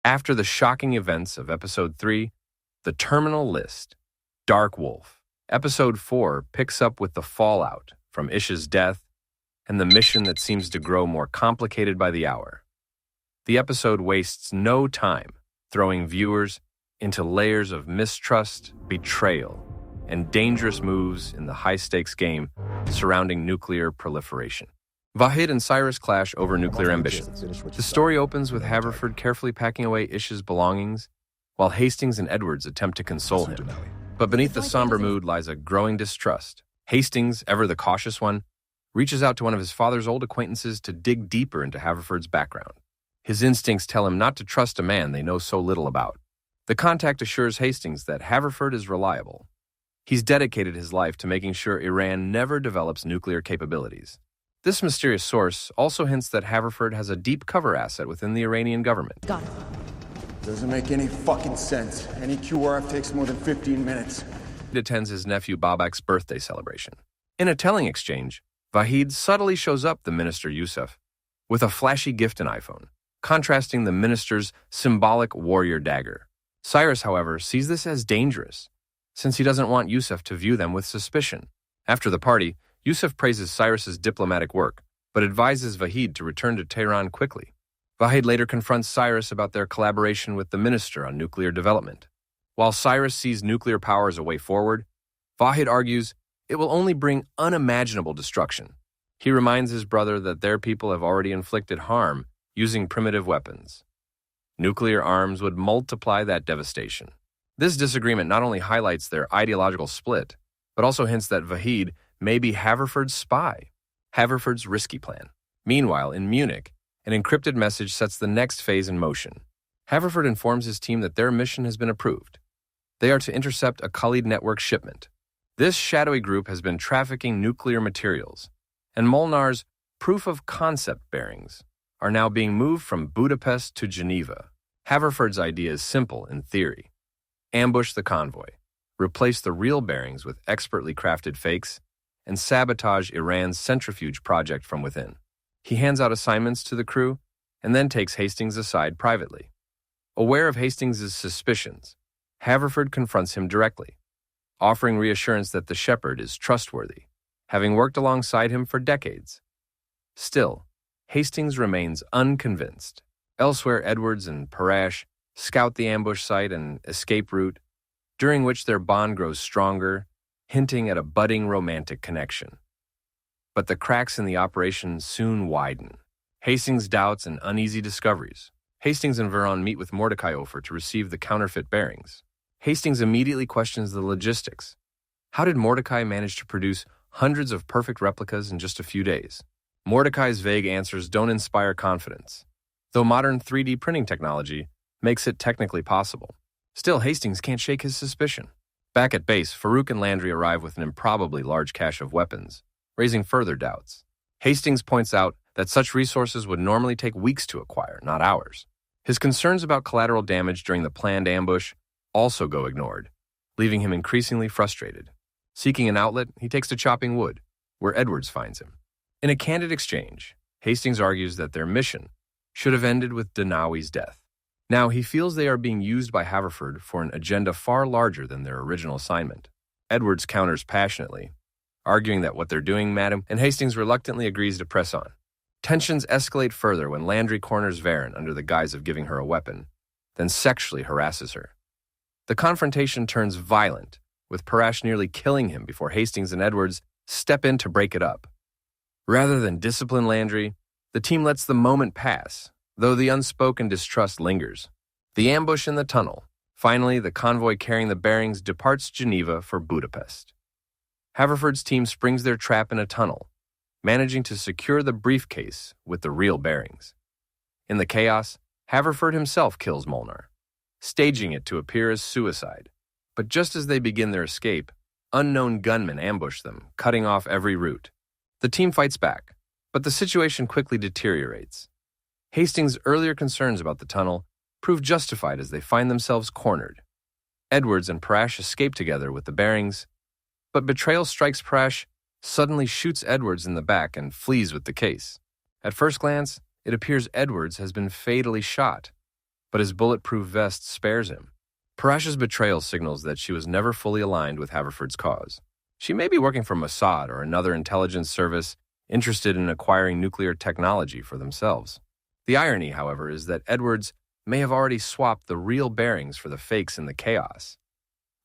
After the shocking events of Episode 3, The Terminal List, Dark Wolf, Episode 4 picks up with the fallout from Ish's death and the mission that seems to grow more complicated by the hour. The episode wastes no time throwing viewers into layers of mistrust, betrayal, and dangerous moves in the high-stakes game surrounding nuclear proliferation. Vahid and Cyrus clash over nuclear ambitions. The story opens with Haverford carefully packing away Ish's belongings, while Hastings and Edwards attempt to console him. But beneath the somber mood lies a growing distrust. Hastings, ever the cautious one, reaches out to one of his father's old acquaintances to dig deeper into Haverford's background. His instincts tell him not to trust a man they know so little about. The contact assures Hastings that Haverford is reliable. He's dedicated his life to making sure Iran never develops nuclear capabilities. This mysterious source also hints that Haverford has a deep cover asset within the Iranian government. Got it. Doesn't make any fucking sense. Any QRF takes more than 15 minutes. He attends his nephew Babak's birthday celebration. In a telling exchange, Vahid subtly shows up the minister Yusuf with a flashy gift and iPhone, contrasting the minister's symbolic warrior dagger. Cyrus, however, sees this as dangerous, since he doesn't want Yusuf to view them with suspicion. After the party, Yusuf praises Cyrus's diplomatic work, but advises Vahid to return to Tehran quickly. Vahid later confronts Cyrus about their collaboration with the minister on nuclear development. While Cyrus sees nuclear power as a way forward, Vahid argues it will only bring unimaginable destruction. He reminds his brother that their people have already inflicted harm using primitive weapons. Nuclear arms would multiply that devastation. This disagreement not only highlights their ideological split, but also hints that Vahid may be Haverford's spy, Haverford's risky plan. Meanwhile, in Munich, an encrypted message sets the next phase in motion. Haverford informs his team that their mission has been approved. They are to intercept a Khalid network shipment. This shadowy group has been trafficking nuclear materials, and Molnar's proof-of-concept bearings are now being moved from Budapest to Geneva. Haverford's idea is simple in theory. Ambush the convoy, replace the real bearings with expertly crafted fakes, and sabotage Iran's centrifuge project from within. He hands out assignments to the crew and then takes Hastings aside privately. Aware of Hastings' suspicions, Haverford confronts him directly, offering reassurance that the shepherd is trustworthy, having worked alongside him for decades. Still, Hastings remains unconvinced. Elsewhere, Edwards and Parash scout the ambush site and escape route, during which their bond grows stronger, hinting at a budding romantic connection. But the cracks in the operation soon widen. Hastings' doubts and uneasy discoveries. Hastings and Veron meet with Mordecai Ofer to receive the counterfeit bearings. Hastings immediately questions the logistics. How did Mordecai manage to produce hundreds of perfect replicas in just a few days? Mordecai's vague answers don't inspire confidence, though modern 3D printing technology makes it technically possible. Still, Hastings can't shake his suspicion. Back at base, Farouk and Landry arrive with an improbably large cache of weapons, raising further doubts. Hastings points out that such resources would normally take weeks to acquire, not hours. His concerns about collateral damage during the planned ambush also go ignored, leaving him increasingly frustrated. Seeking an outlet, he takes to chopping wood, where Edwards finds him. In a candid exchange, Hastings argues that their mission should have ended with Danawi's death. Now he feels they are being used by Haverford for an agenda far larger than their original assignment. Edwards counters passionately, arguing that what they're doing, madam, and Hastings reluctantly agrees to press on. Tensions escalate further when Landry corners Varen under the guise of giving her a weapon, then sexually harasses her. The confrontation turns violent, with Parash nearly killing him before Hastings and Edwards step in to break it up. Rather than discipline Landry, the team lets the moment pass, though the unspoken distrust lingers. The ambush in the tunnel. Finally, the convoy carrying the bearings departs Geneva for Budapest. Haverford's team springs their trap in a tunnel, managing to secure the briefcase with the real bearings. In the chaos, Haverford himself kills Molnar, staging it to appear as suicide. But just as they begin their escape, unknown gunmen ambush them, cutting off every route. The team fights back, but the situation quickly deteriorates. Hastings' earlier concerns about the tunnel prove justified as they find themselves cornered. Edwards and Parash escape together with the bearings, but betrayal strikes Parash, suddenly shoots Edwards in the back and flees with the case. At first glance, it appears Edwards has been fatally shot, but his bulletproof vest spares him. Parash's betrayal signals that she was never fully aligned with Haverford's cause. She may be working for Mossad or another intelligence service interested in acquiring nuclear technology for themselves. The irony, however, is that Edwards may have already swapped the real bearings for the fakes in the chaos,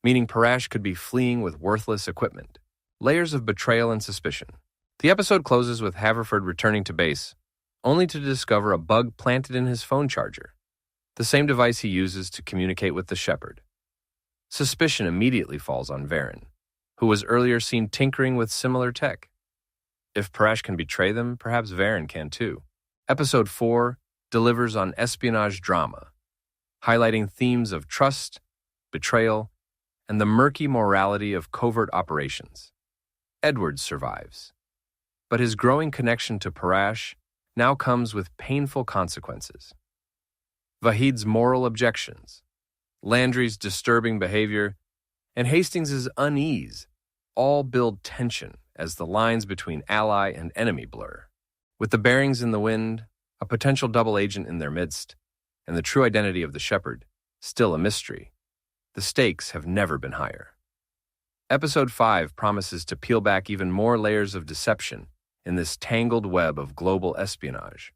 meaning Parash could be fleeing with worthless equipment. Layers of betrayal and suspicion. The episode closes with Haverford returning to base, only to discover a bug planted in his phone charger, the same device he uses to communicate with the Shepherd. Suspicion immediately falls on Varen, who was earlier seen tinkering with similar tech. If Parash can betray them, perhaps Varen can too. Episode 4 delivers on espionage drama, highlighting themes of trust, betrayal, and the murky morality of covert operations. Edwards survives, but his growing connection to Parash now comes with painful consequences. Vahid's moral objections, Landry's disturbing behavior, and Hastings' unease all build tension as the lines between ally and enemy blur. With the bearings in the wind, a potential double agent in their midst, and the true identity of the Shepherd still a mystery, the stakes have never been higher. Episode 5 promises to peel back even more layers of deception in this tangled web of global espionage.